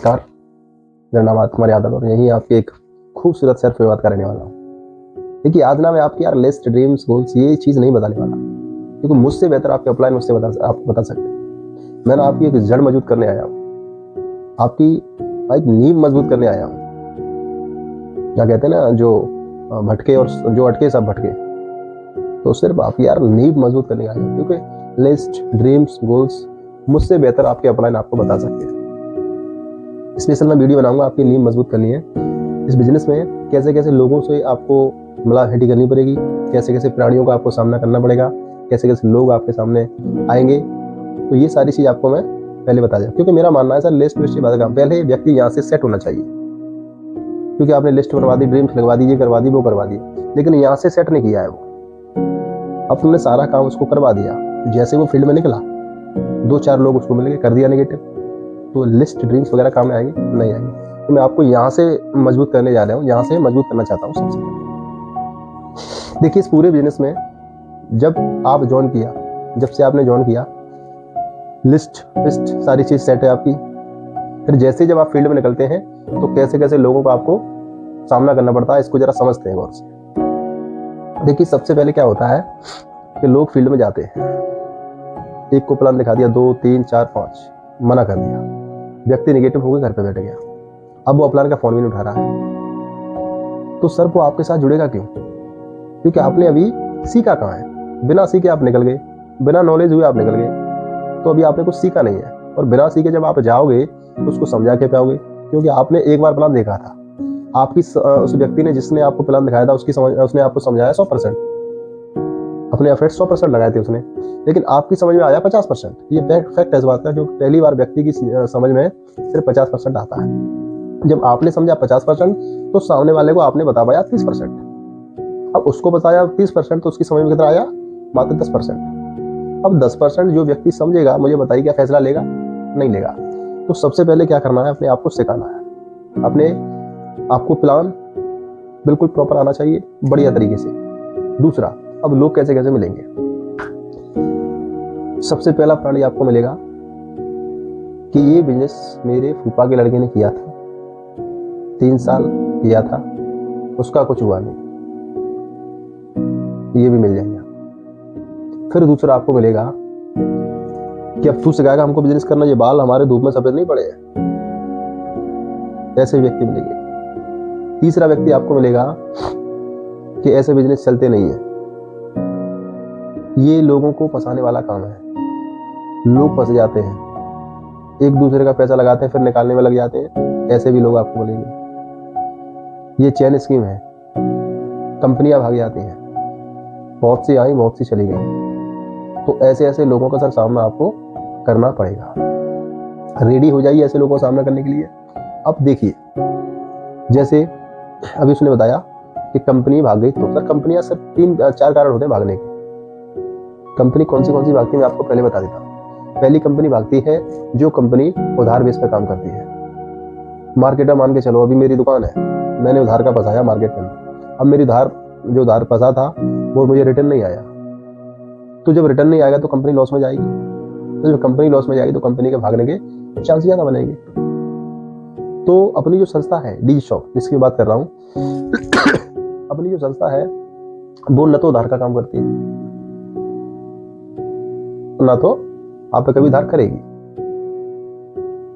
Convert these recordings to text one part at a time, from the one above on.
नमस्कार, मेरा नाम कुमार यादव और यही आपके एक खूबसूरत सर पे बात करने वाला हूँ। देखिए आज ना मैं आपकी यार लिस्ट, ड्रीम्स, गोल्स ये चीज़ नहीं बताने वाला, क्योंकि मुझसे बेहतर आपके अपलाइन मुझसे आप बता सकते हैं। मैं ना आपकी एक जड़ मजबूत करने आया हूँ, आपकी एक नींव मजबूत करने आया हूँ। क्या कहते हैं ना, जो भटके और जो अटके सब भटके, तो सिर्फ आप यार नींव मजबूत करने आया हूँ, क्योंकि लिस्ट, ड्रीम्स, गोल्स मुझसे बेहतर आपके अपलाइन आपको बता सकते हैं। स्पेशल मैं वीडियो बनाऊंगा, आपकी नींव मजबूत करनी है। इस बिजनेस में कैसे कैसे लोगों से आपको मिलावटी करनी पड़ेगी, कैसे कैसे प्राणियों का आपको सामना करना पड़ेगा, कैसे कैसे लोग आपके सामने आएंगे, तो ये सारी चीज़ आपको मैं पहले बता दूं। क्योंकि मेरा मानना है सर, लिस्ट वेस्ट बात काम पहले व्यक्ति यहाँ से सेट होना चाहिए। क्योंकि आपने लिस्ट बनवा दी, ड्रीम्स लगवा दी, ये करवा दी, वो करवा दी, लेकिन यहाँ से सेट नहीं किया है वो। अब तुमने सारा काम उसको करवा दिया, जैसे वो फील्ड में निकला 2-4 लोग उसको मिल गए, कर दिया नेगेटिव, तो लिस्ट, ड्रीम्स वगैरह काम में आएंगे नहीं आएंगे। तो मैं आपको यहाँ से मजबूत करने जा रहा हूँ, यहाँ से मजबूत करना चाहता हूँ सबसे पहले। देखिए इस पूरे बिजनेस में जब आप ज्वाइन किया, जब से आपने ज्वाइन किया, लिस्ट सारी चीज़ सेट है आपकी। फिर जैसे जब आप फील्ड में निकलते हैं तो कैसे कैसे लोगों को आपको सामना करना पड़ता है, इसको जरा समझते हैं गौर से। देखिए सबसे पहले क्या होता है कि लोग फील्ड में जाते हैं, एक को प्लान दिखा दिया, 2, 3, 4, 5 मना कर दिया, व्यक्ति नेगेटिव होकर घर पे बैठ गया। अब वो अपलाइन का फोन भी नहीं उठा रहा है, तो सर वो आपके साथ जुड़ेगा क्यों? क्योंकि आपने अभी सीखा कहाँ है। बिना सीखे आप निकल गए, बिना नॉलेज हुए आप निकल गए, तो अभी आपने कुछ सीखा नहीं है। और बिना सीखे जब आप जाओगे तो उसको समझा के पाओगे, क्योंकि आपने एक बार प्लान देखा था, आपकी उस व्यक्ति ने जिसने आपको प्लान दिखाया था उसने आपको समझाया 100%, अपने एफर्ट्स 100% लगाए थे उसने, लेकिन आपकी समझ में आया 50%। ये फैक्ट है इस बात का, जो पहली बार व्यक्ति की समझ में सिर्फ 50% आता है। जब आपने समझा 50%, तो सामने वाले को आपने बता पाया 30%। अब उसको बताया 30%, तो उसकी समझ में कितना आया? मात्र 10%। अब 10% जो व्यक्ति समझेगा, मुझे बताइए क्या फैसला लेगा? नहीं लेगा। तो सबसे पहले क्या करना है, अपने आप को सिखाना है। अपने आपको प्लान बिल्कुल प्रॉपर आना चाहिए, बढ़िया तरीके से। दूसरा, अब लोग कैसे कैसे मिलेंगे। सबसे पहला प्राणी आपको मिलेगा कि ये बिजनेस मेरे फूफा के लड़के ने किया था, 3 साल किया था, उसका कुछ हुआ नहीं, ये भी मिल जाएंगे। फिर दूसरा आपको मिलेगा कि अब तू सिखाएगा हमको बिजनेस करना, ये बाल हमारे धूप में सफेद नहीं पड़े हैं, ऐसे व्यक्ति मिलेंगे। तीसरा व्यक्ति आपको मिलेगा कि ऐसे बिजनेस चलते नहीं है, ये लोगों को फंसाने वाला काम है, लोग फंस जाते हैं, एक दूसरे का पैसा लगाते हैं फिर निकालने में लग जाते हैं, ऐसे भी लोग आपको मिलेंगे। ये चैन स्कीम है, कंपनियां भाग जाती हैं, बहुत सी आई बहुत सी चली गई, तो ऐसे ऐसे लोगों का सर सामना आपको करना पड़ेगा। रेडी हो जाइए ऐसे लोगों का सामना करने के लिए। अब देखिए, जैसे अभी उसने बताया कि कंपनी भाग गई, तो सर कंपनियां सिर्फ 3-4 कारण होते हैं भागने के। कंपनी कौन सी भागती है मैं आपको पहले बता देता हूँ। पहली कंपनी भागती है जो कंपनी उधार बेस पर काम करती है। मार्केट में मान के चलो, अभी मेरी दुकान है, मैंने उधार का फंसाया मार्केट में, अब मेरी जो उधार फंसा था वो मुझे रिटर्न नहीं आया, तो जब रिटर्न नहीं आएगा तो कंपनी लॉस में जाएगी, तो जब कंपनी लॉस में जाएगी तो कंपनी के भागने के चांस ज्यादा बनेंगे। तो अपनी जो संस्था है डिजिशॉप, जिसकी बात कर रहा हूँ, अपनी जो संस्था है वो न तो उधार का काम करती है, ना तो आप पे कभी उधार करेगी।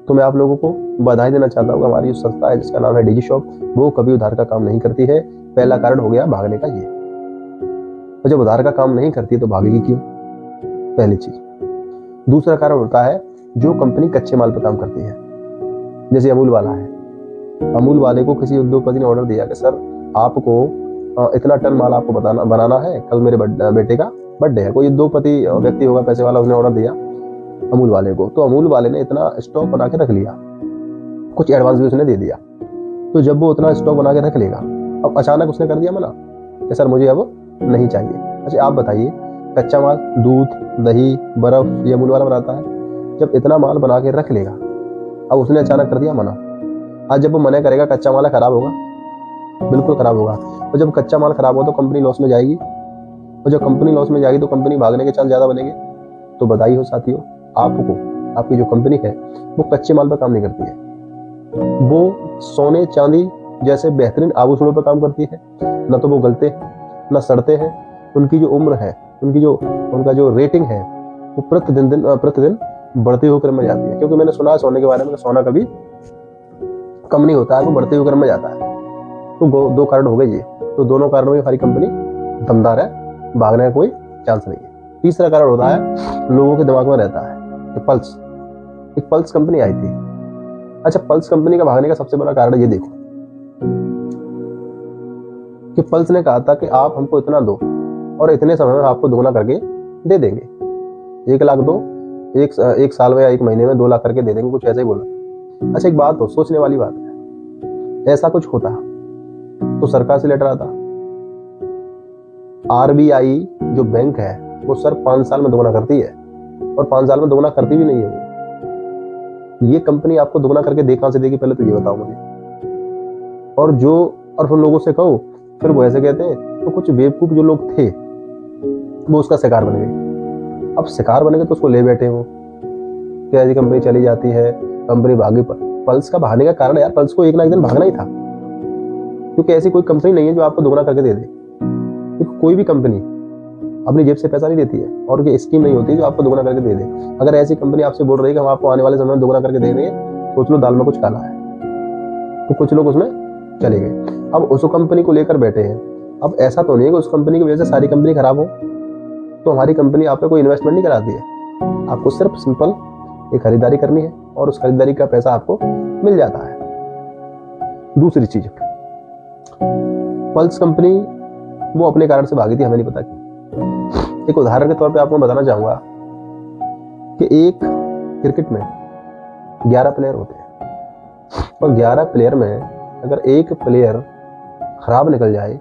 तो मैं आप लोगों को बधाई देना चाहता हूँ, हमारी जो संस्था है जिसका नाम है डिजिशॉप, वो कभी उधार का काम नहीं करती है। पहला कारण हो गया भागने का ये। तो जब उधार का काम नहीं करती तो भागेगी क्यों? पहली चीज। दूसरा कारण होता है जो कंपनी कच्चे माल पर काम करती है, जैसे अमूल वाला है। अमूल वाले को किसी उद्योगपति ने ऑर्डर दिया कि सर आपको इतना टन माल आपको बनाना है, कल मेरे बेटे का बर्थडे है। कोई उद्योगपति व्यक्ति होगा, पैसे वाला, उसने ऑर्डर दिया अमूल वाले को, तो अमूल वाले ने इतना स्टॉक बना के रख लिया, कुछ एडवांस भी उसने दे दिया। तो जब वो उतना स्टॉक बना के रख लेगा, अब अचानक उसने कर दिया मना कि सर मुझे अब नहीं चाहिए। अच्छा आप बताइए, कच्चा माल दूध, दही, बर्फ ये अमूल वाला बनाता है, जब इतना माल बना के रख लेगा, अब उसने अचानक कर दिया मना। आज जब वो मना करेगा, कच्चा माल खराब होगा, बिल्कुल खराब होगा। तो जब कच्चा माल खराब हो तो कंपनी लॉस में जाएगी, और जब कंपनी लॉस में जाएगी तो कंपनी भागने के चांस ज्यादा बनेंगे। तो बधाई हो साथियों, आपको आपकी जो कंपनी है वो कच्चे माल पर काम नहीं करती है, वो सोने चांदी जैसे बेहतरीन आभूषणों पर काम करती है, न तो वो गलते हैं न सड़ते हैं। उनकी जो उम्र है, उनका जो रेटिंग है वो प्रतिदिन बढ़ते हुए क्रम में जाती है। क्योंकि मैंने सुना है सोने के बारे में, सोना कभी कम नहीं होता है, वो बढ़ते हुए क्रम में जाता है। तो दो कारण हो गए ये। तो दोनों कारणों में हमारी कंपनी दमदार है, भागने का कोई चांस नहीं है। तीसरा कारण होता है लोगों के दिमाग में रहता है कि पल्स, एक पल्स कंपनी आई थी। अच्छा, पल्स कंपनी का भागने का सबसे बड़ा कारण ये देखो कि पल्स ने कहा था कि आप हमको इतना दो और इतने समय में आपको दोगुना करके दे देंगे। 1 लाख दो, एक साल में या 1 महीने में 2 लाख करके दे देंगे, कुछ ऐसा ही बोला। अच्छा, एक बात हो, सोचने वाली बात है, ऐसा कुछ होता तो सरकार से लेटर आता। आरबीआई जो बैंक है वो सर 5 साल में दोगुना करती है, और 5 साल में दोगुना करती भी नहीं है वो। ये कंपनी आपको दोगुना करके दे कहां से देगी, पहले तो ये बताओ मुझे। और फिर लोगों से कहो, फिर वो ऐसे कहते हैं। तो कुछ बेवकूफ जो लोग थे वो उसका शिकार बन गए। अब शिकार बन गए तो उसको ले बैठे वो, क्या ऐसी कंपनी चली जाती है, कंपनी भागी। पल्स का भागने का कारण यार, पल्स को एक ना एक दिन भागना ही था, क्योंकि ऐसी कोई कंपनी नहीं है जो आपको दोगुना करके दे दे। क्योंकि कोई भी कंपनी अपनी जेब से पैसा नहीं देती है, और कोई स्कीम नहीं होती जो आपको दोगुना करके दे दे। अगर ऐसी कंपनी आपसे बोल रही है कि हम आपको आने वाले समय में दोगुना करके दे देंगे, सोच लो दाल में कुछ काला है। तो कुछ लोग उसमें चले गए, अब उस कंपनी को लेकर बैठे हैं। अब ऐसा तो नहीं है कि उस कंपनी की वजह से सारी कंपनी खराब हो। तो हमारी कंपनी आप पे कोई इन्वेस्टमेंट नहीं कराती है, आपको सिर्फ सिंपल एक खरीदारी करनी है और उस खरीदारी का पैसा आपको मिल जाता है। दूसरी चीज, पल्स कंपनी वो अपने कारण से भागी थी, हमें नहीं पता क्यों। एक उदाहरण के तौर पे आपको बताना चाहूंगा कि एक क्रिकेट में 11 प्लेयर होते हैं, और 11 प्लेयर में अगर एक प्लेयर खराब निकल जाए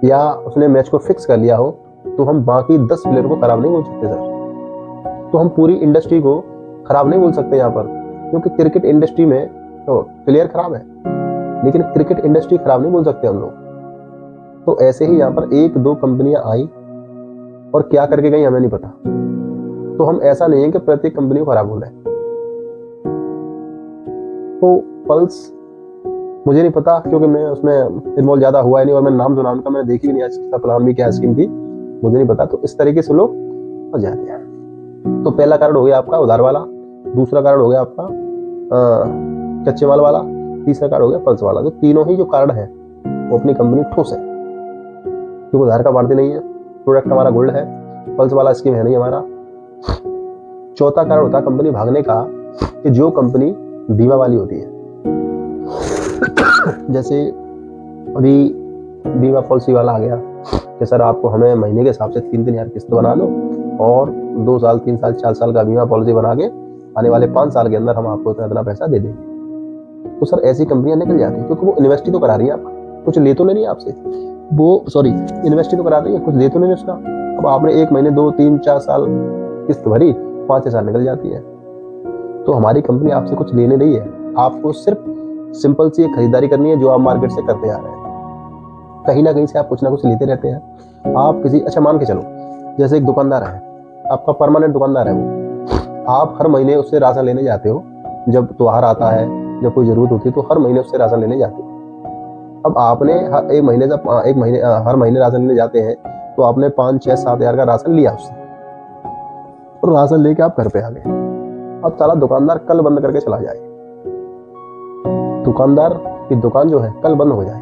या उसने मैच को फिक्स कर लिया हो, तो हम बाकी 10 प्लेयर को खराब नहीं बोल सकते सर। तो हम पूरी इंडस्ट्री को खराब नहीं बोल सकते यहाँ पर, क्योंकि क्रिकेट इंडस्ट्री में तो प्लेयर खराब है, लेकिन क्रिकेट इंडस्ट्री खराब नहीं बोल सकते हम लोग। तो ऐसे ही यहाँ पर 1-2 कंपनियां आई और क्या करके गई हमें नहीं पता। तो हम ऐसा नहीं है कि प्रत्येक कंपनी को खराब बोले। तो पल्स मुझे नहीं पता, क्योंकि मैं उसमें इन्वॉल्व ज्यादा हुआ है नहीं, और मैं नाम सुना उनका, मैंने देखी भी नहीं आज का प्लान भी क्या स्कीम थी, मुझे नहीं पता। तो इस तरीके से लोग फंस जाते हैं। तो पहला कारण हो गया आपका उधार वाला, दूसरा कारण हो गया आपका कच्चे माल वाला, तीसरा कारण हो गया पल्स वाला। तो तीनों ही जो कारण है वो अपनी कंपनी ठोस है, क्योंकि उधार का मारती नहीं है, प्रोडक्ट हमारा गोल्ड है, पल्स वाला स्कीम है नहीं हमारा। चौथा कारण होता है कंपनी भागने का कि जो कंपनी बीमा वाली होती है, जैसे अभी बीमा पॉलिसी वाला आ गया कि सर आपको हमें महीने के हिसाब से 3-3 हजार किस्त बना लो, और 2 साल 3 साल 4 साल का बीमा पॉलिसी बना के आने वाले 5 साल के अंदर हम आपको इतना पैसा दे देंगे। तो सर ऐसी कंपनियां निकल जाती है, क्योंकि वो इन्वेस्ट ही तो करा रही है, आपका कुछ ले तो नहीं आपसे, वो सॉरी इन्वेस्ट ही तो करा रही है, कुछ ले तो नहीं उसका। अब आपने 1 महीने 2 3 4 साल किस्त भरी, 5-6 साल निकल जाती है। तो हमारी कंपनी आपसे कुछ लेने नहीं है, आपको सिर्फ सिंपल सी एक खरीदारी करनी है जो आप मार्केट से करते आ रहे हैं। कहीं ना कहीं से आप कुछ ना कुछ लेते रहते हैं। आप किसी, अच्छा मान के चलो जैसे एक दुकानदार है, आपका परमानेंट दुकानदार है वो, आप हर महीने उससे राशन लेने जाते हो, जब त्योहार आता है, जब कोई जरूरत होती है, तो हर महीने उससे राशन लेने जाते हो। अब आपने हर महीने राशन लेने जाते हैं, तो आपने 5-6-7 हजार का राशन लिया उससे, और राशन लेके आप घर पे आ गए। अब साला दुकानदार कल बंद करके चला जाए, दुकानदार की दुकान जो है कल बंद हो जाए,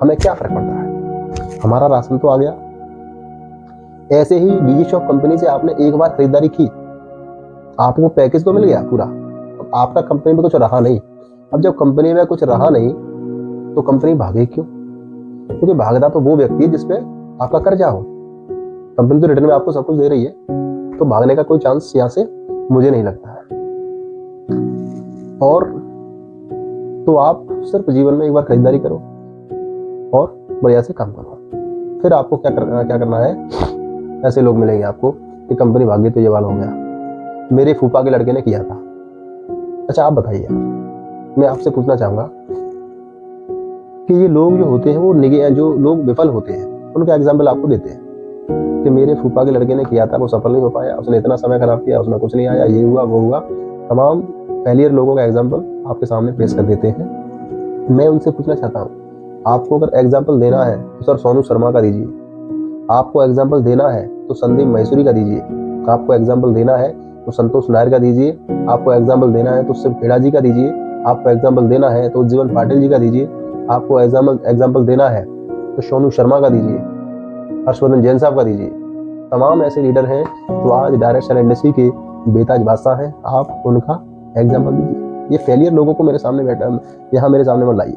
हमें क्या फर्क पड़ता है, हमारा राशन तो आ गया। ऐसे ही डीजी शॉप कंपनी से आपने एक बार खरीदारी की, आपको पैकेज तो मिल गया पूरा, अब आपका कंपनी में कुछ रहा नहीं। अब जब कंपनी में कुछ रहा नहीं तो कंपनी भागे क्यों? क्योंकि भागता तो वो व्यक्ति है जिसपे आपका कर्जा हो। कंपनी तो रिटर्न में आपको सब कुछ दे रही है, तो भागने का कोई चांस यहाँ से मुझे नहीं लगता है। और तो आप सिर्फ जीवन में एक बार खरीदारी करो और बढ़िया से काम करो, फिर आपको क्या करना है। ऐसे लोग मिलेंगे आपको कि कंपनी भाग गई तो ये वाला हो गया। मेरे फूफा के लड़के ने किया था। अच्छा आप बताइए, मैं आपसे पूछना चाहूंगा कि ये लोग जो होते हैं वो जो लोग विफल होते हैं उनका एग्जाम्पल आपको देते हैं कि मेरे फूफा के लड़के ने किया था, वो सफल नहीं हो पाया, उसने इतना समय खराब किया, उसमें कुछ नहीं आया, ये हुआ वो हुआ, तमाम फेलियर लोगों का एग्जाम्पल आपके सामने पेश कर देते हैं। मैं उनसे पूछना चाहता हूँ, आपको अगर एग्जाम्पल देना है तो सर सोनू शर्मा का दीजिए, आपको एग्जाम्पल देना है तो संदीप मैसूरी का दीजिए, आपको एग्जाम्पल देना है तो संतोष नायर का दीजिए, आपको एग्जाम्पल देना है तो शिव खेड़ा जी का दीजिए, आपको एग्जाम्पल देना है तो जीवन पाटिल जी का दीजिए, आपको एग्जाम्पल देना है तो सोनू शर्मा का दीजिए, हर्षवर्धन जैन साहब का दीजिए। तमाम ऐसे लीडर हैं जो आज डायरेक्शन इंडस्ट्री के बेताज बादशाह हैं, आप उनका एग्जाम्पल दीजिए। ये फेलियर लोगों को मेरे सामने बैठा, यहाँ मेरे सामने मत लाइए,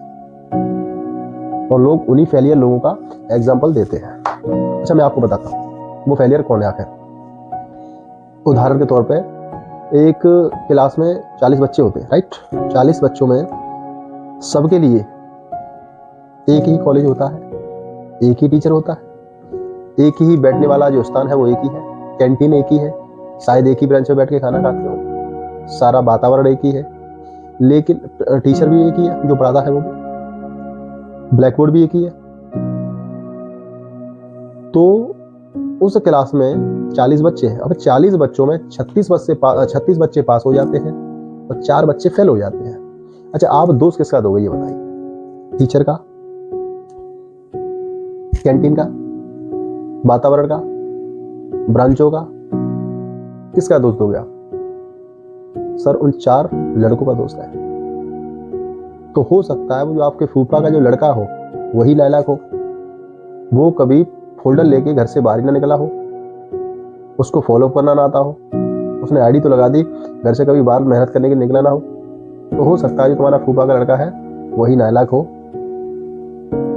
और लोग उन्हीं फेलियर लोगों का एग्जाम्पल देते हैं। अच्छा, मैं आपको बताता हूँ वो फेलियर कौन है आखिर। उदाहरण के तौर पे एक क्लास में 40 बच्चे होते हैं, राइट। 40 बच्चों में सबके लिए एक ही कॉलेज होता है, एक ही टीचर होता है, एक ही बैठने वाला जो स्थान है वो एक ही है, कैंटीन एक ही है, शायद एक ही बेंच पे बैठ के खाना खाते हो, सारा वातावरण एक ही है, लेकिन टीचर भी एक ही है जो पढ़ाता है, वो भी ब्लैक बोर्ड भी एक ही है। तो उस क्लास में 40 बच्चे हैं। अब 40 बच्चों में 36 बच्चे पास हो जाते हैं और 4 बच्चे फेल हो जाते हैं। अच्छा, आप दोष किसका दोगे ये बताइए? टीचर का, कैंटीन का, वातावरण का, ब्रांचों का, किसका दोष दोगे आप? सर उन 4 लड़कों का दोस्त है। तो हो सकता है वो जो आपके फूफा का जो लड़का हो वही लायक हो, वो कभी फोल्डर लेके घर से बाहर ही ना निकला हो, उसको फॉलो करना ना आता हो, उसने आईडी तो लगा दी, घर से कभी बाहर मेहनत करने के लिए निकला ना हो। तो हो सकता है जो तुम्हारा फूफा का लड़का है वही नालायक हो।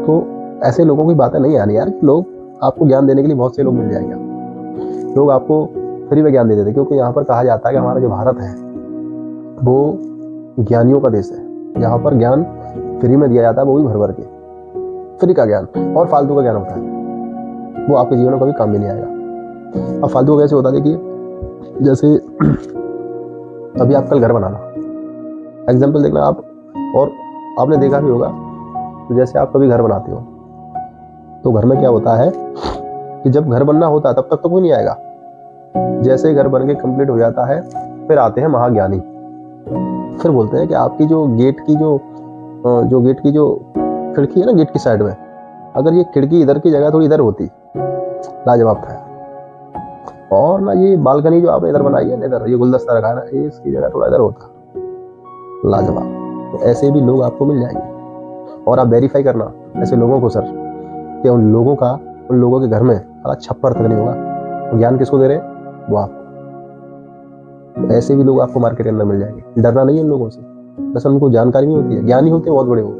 तो ऐसे लोगों की बातें नहीं आनी यार। लोग आपको ज्ञान देने के लिए बहुत से लोग मिल जाएंगे, लोग आपको फ्री में ज्ञान दे देते, क्योंकि यहाँ पर कहा जाता है कि हमारा जो भारत है वो ज्ञानियों का देश है। यहाँ पर ज्ञान फ्री में दिया जाता है, वो भी भर भर के। फ्री का ज्ञान और फालतू का ज्ञान होता है, वो आपके जीवन में कभी काम भी नहीं आएगा। अब फालतू कैसे होता है, देखिए जैसे अभी आप कल घर बनाना, एग्जाम्पल देखना आप, और आपने देखा भी होगा, तो जैसे आप कभी घर बनाते हो तो घर में क्या होता है कि जब घर बनना होता है तब तक तो कोई नहीं आएगा, जैसे ही घर बन के कंप्लीट हो जाता है फिर आते हैं महाज्ञानी, फिर बोलते हैं कि आपकी जो गेट की जो खिड़की है ना, गेट की साइड में, अगर ये खिड़की इधर की जगह थोड़ी इधर होती, लाजवाब था। और ना ये बालकनी जो आपने इधर बनाई है, इधर ये गुलदस्ता रखा है ना, ये इसकी जगह थोड़ा इधर होता, लाजवाब। तो ऐसे भी लोग आपको मिल जाएंगे, और आप वेरीफाई करना ऐसे लोगों को सर, कि उन लोगों के घर में साला छप्पर तक नहीं होगा। तो ज्ञान किसको दे रहे हैं? वो आपको। तो ऐसे भी लोग आपको मार्केट के अंदर मिल जाएंगे। डरना नहीं है उन लोगों से, बस उनको जानकारी नहीं होती है, ज्ञानी होते हैं बहुत बड़े वो,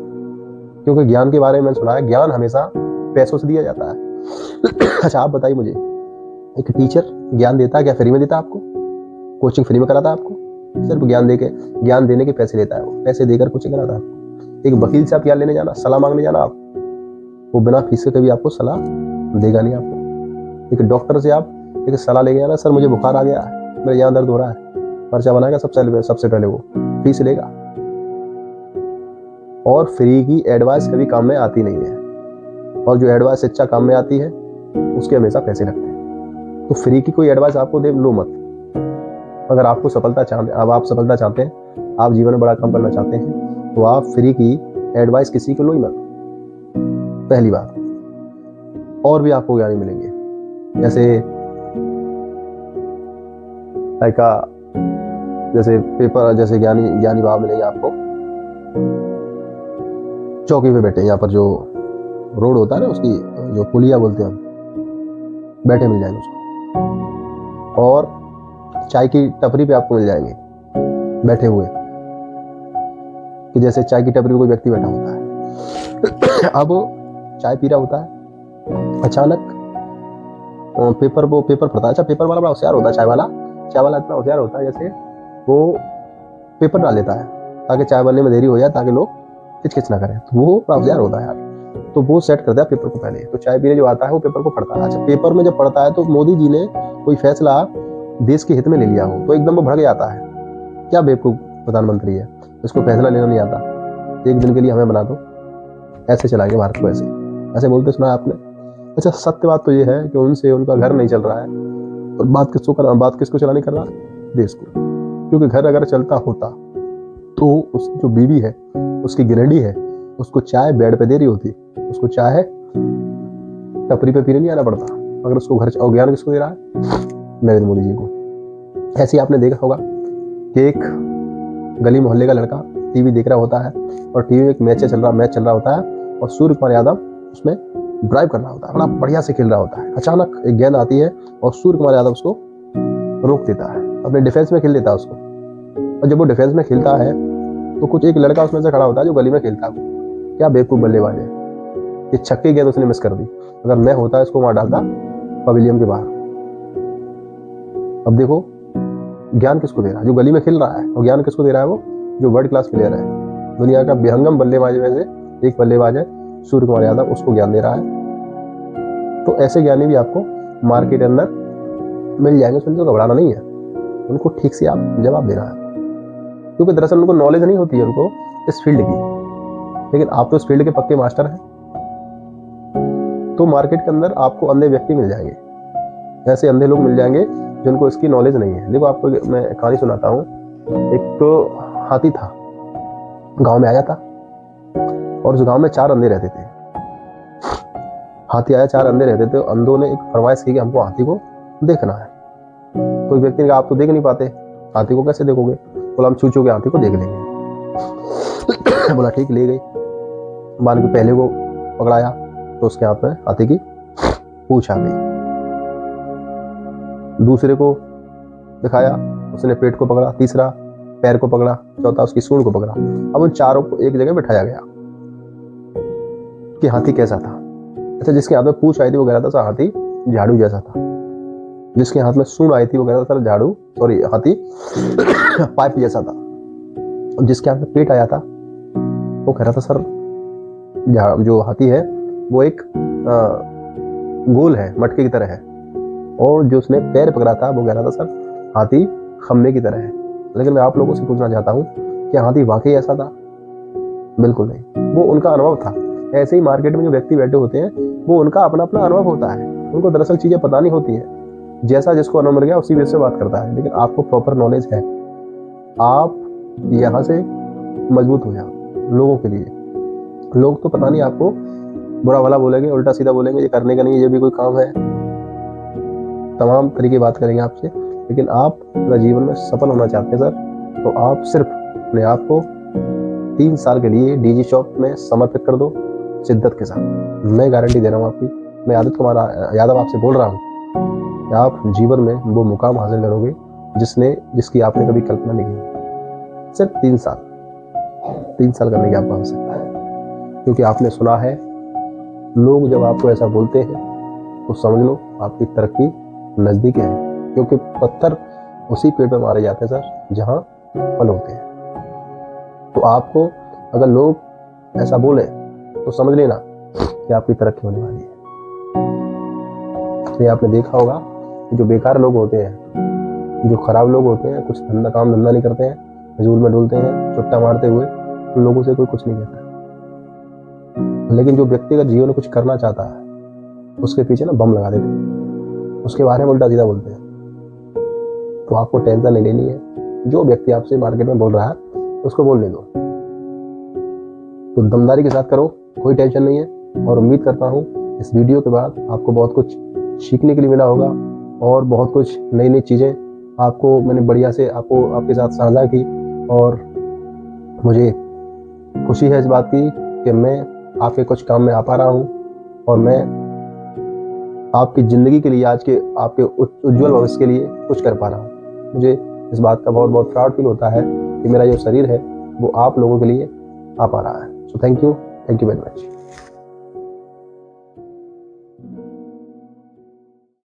क्योंकि ज्ञान के बारे में मैंने सुना है, ज्ञान हमेशा पैसों से दिया जाता है। अच्छा, आप बताइए मुझे, एक टीचर ज्ञान देता है क्या? फ्री में देता है आपको? कोचिंग फ्री में कराता है आपको? सिर्फ ज्ञान देने के पैसे लेता है, वो पैसे देकर कोचिंग कराता है आपको। एक वकील से आप ज्ञान लेने जाना, सलाह मांगने जाना, आप वो बिना फीस के कभी आपको सलाह देगा नहीं आपको। एक डॉक्टर से आप एक सलाह लेके जाना, सर मुझे बुखार आ गया है, मेरे यहाँ दर्द हो रहा है, पर्चा बनाएगा सबसे पहले वो फीस लेगा। और फ्री की एडवाइस कभी काम में आती नहीं है, और जो एडवाइस अच्छा काम में आती है उसके हमेशा पैसे लगते हैं। तो फ्री की कोई एडवाइस आपको दे लो मत। अगर आपको सफलता चाहते हैं, आप जीवन में बड़ा काम करना चाहते हैं, तो आप फ्री की एडवाइस किसी को लो ही मत, पहली बात। और भी आपको ज्ञानी मिलेंगे, जैसे पेपर, जैसे ज्ञानी बाबा मिलेंगे आपको चौकी पे बैठे, यहाँ पर जो रोड होता है ना, उसकी जो पुलिया बोलते हैं हम, बैठे मिल जाएंगे उसको। और चाय की टपरी पे आपको मिल जाएंगे बैठे हुए, कि जैसे चाय की टपरी पे कोई व्यक्ति बैठा होता है, अब चाय पी रहा होता है, अचानक पेपर पढ़ता है। अच्छा, पेपर वाला बड़ा होशियार होता है, चाय वाला इतना होशियार होता है, जैसे वो पेपर डाल लेता है ताकि चाय बनने में देरी हो जाए, ताकि लोग किचकिच ना करें। तो वो बड़ा होशियार होता है यार, तो वो सेट करता है पेपर को पहले। तो चाय पीने जो आता है वो पेपर को पढ़ता है। अच्छा, पेपर में जब पढ़ता है तो मोदी जी ने कोई फैसला देश के हित में ले लिया हो, तो एकदम वो भड़क जाता है, क्या बेवकूफ प्रधानमंत्री है, इसको फैसला लेना नहीं आता, एक दिन के लिए हमें बना दो, ऐसे चलाएंगे भारत को, ऐसे बोलते सुना है आपने। अच्छा, सत्य बात तो ये है कि उनका घर नहीं चल रहा है, और बात किसको चलाने कर रहा है? देश को। क्योंकि घर अगर चलता होता तो उसकी जो बीवी है, उसकी गिरडी है, उसको चाय बेड पे दे रही होती, उसको चाय टपरी पे पीने नहीं आना पड़ता, अगर उसको घर और ज्ञान किसको दे रहा है? नरेंद्र मोदी जी को। ऐसे ही आपने देखा होगा कि एक गली मोहल्ले का लड़का टीवी देख रहा होता है और टीवी में एक मैच चल रहा होता है और सूर्य कुमार यादव उसमें ड्राइव कर रहा होता है, बड़ा बढ़िया से खेल रहा होता है। अचानक एक गेंद आती है और सूर्य कुमार यादव उसको रोक देता है, अपने डिफेंस में खेल देता है उसको। और जब वो डिफेंस में खेलता है तो कुछ एक लड़का उसमें से खड़ा होता है जो गली में खेलता है, क्या बेवकूफ बल्लेबाज है, ये छक्के गेंद उसने मिस कर दी, अगर मैं होता इसको मार डालता पवेलियन के बाहर। अब देखो ज्ञान किसको दे रहा है? जो गली में खेल रहा है। और ज्ञान किसको दे रहा है? वो जो वर्ल्ड क्लास प्लेयर है, दुनिया का विहंगम बल्लेबाज में से एक बल्लेबाज है सूर्य कुमार यादव, उसको ज्ञान दे रहा है। तो ऐसे ज्ञानी भी आपको मार्केट के अंदर मिल जाएंगे, उसमें तो घबराना नहीं है, उनको ठीक से आप जवाब देना है, क्योंकि दरअसल उनको नॉलेज नहीं होती है उनको इस फील्ड की, लेकिन आप तो इस फील्ड के पक्के मास्टर हैं। तो मार्केट के अंदर आपको अंधे व्यक्ति मिल जाएंगे, ऐसे अंधे लोग मिल जाएंगे जिनको इसकी नॉलेज नहीं है। देखो आपको मैं कहानी सुनाता हूँ। एक तो हाथी था, गांव में आया था और उस गांव में 4 अंधे रहते थे। हाथी आया, 4 अंधे रहते थे। अंधों ने एक फरमाइश की कि हमको हाथी को देखना है। कोई व्यक्ति ने कहा आप तो देख नहीं पाते, हाथी को कैसे देखोगे? बोला हम छू के हाथी को देख लेंगे। बोला ठीक, ले गई। मान के पहले को पकड़ाया तो उसके हाथ में हाथी की पूंछ आ गई। दूसरे को दिखाया, उसने पेट को पकड़ा, तीसरा पैर को पकड़ा, चौथा उसकी सूंड को पकड़ा। अब उन चारों को एक जगह बिठाया गया कि हाथी कैसा था। अच्छा, जिसके हाथ में पूंछ आई थी वो कह रहा था हाथी झाड़ू जैसा था, जिसके हाथ में सूंड आई थी वो कह रहा था झाड़ू हाथी पाइप जैसा था, और जिसके हाथ में पेट आया था वो कह रहा था सर जो हाथी है वो एक गोल है, मटके की तरह है, और जो उसने पैर पकड़ा था वो कह रहा था सर हाथी खम्बे की तरह है। लेकिन मैं आप लोगों से पूछना चाहता हूँ कि हाथी वाकई ऐसा था? बिल्कुल नहीं, वो उनका अनुभव था। ऐसे ही मार्केट में जो व्यक्ति बैठे होते हैं वो उनका अपना अपना अनुभव होता है, उनको दरअसल चीजें पता नहीं होती है। जैसा जिसको अनुभव मिल गया उसी बेस से बात करता है, लेकिन आपको प्रॉपर नॉलेज है, आप यहाँ से मजबूत हो जाओ लोगों के लिए। लोग तो पता नहीं आपको बुरा भला बोलेंगे, उल्टा सीधा बोलेंगे, ये करने का नहीं, ये भी कोई काम है, तमाम तरीके बात करेंगे आपसे। लेकिन आप अगर जीवन में सफल होना चाहते हैं सर, तो आप सिर्फ अपने आप को 3 साल के लिए डीजी शॉप में समर्पित कर दो शिद्दत के साथ। मैं गारंटी दे रहा हूँ आपकी, मैं आदित्य कुमार यादव आपसे बोल रहा हूँ कि आप जीवन में वो मुकाम हासिल करोगे जिसकी आपने कभी कल्पना नहीं की। सिर्फ 3 साल करने की आपको आवश्यकता है, क्योंकि आपने सुना है लोग जब आपको ऐसा बोलते हैं तो समझ लो आपकी तरक्की नजदीक है, क्योंकि पत्थर उसी पेड़ पे मारे जाते हैं सर जहां फल होते हैं। तो आपको अगर लोग ऐसा बोले तो समझ लेना कि आपकी तरक्की होने वाली है। ये आपने देखा होगा कि जो बेकार लोग होते हैं, जो खराब लोग होते हैं, कुछ काम धंधा नहीं करते हैं, फजूल में डुलते हैं चुट्टा मारते हुए, उन लोगों से कोई कुछ नहीं कहता। लेकिन जो व्यक्तिगत जीवन में कुछ करना चाहता है उसके पीछे ना बम लगा देते हैं, उसके बारे में उल्टा सीधा बोलते हैं। तो आपको टेंशन नहीं लेनी है, जो व्यक्ति आपसे मार्केट में बोल रहा है उसको बोलने दो, तो दमदारी के साथ करो, कोई टेंशन नहीं है। और उम्मीद करता हूँ इस वीडियो के बाद आपको बहुत कुछ सीखने के लिए मिला होगा और बहुत कुछ नई नई चीज़ें आपको मैंने बढ़िया से आपके साथ साझा की। और मुझे खुशी है इस बात की कि मैं आपके कुछ काम में आ पा रहा हूँ और मैं आपकी ज़िंदगी के लिए, आज के आपके उज्जवल भविष्य के लिए कुछ कर पा रहा हूँ। मुझे इस बात का बहुत बहुत प्राउड फील होता है कि मेरा जो शरीर है वो आप लोगों के लिए आ पा रहा है। So thank you very much.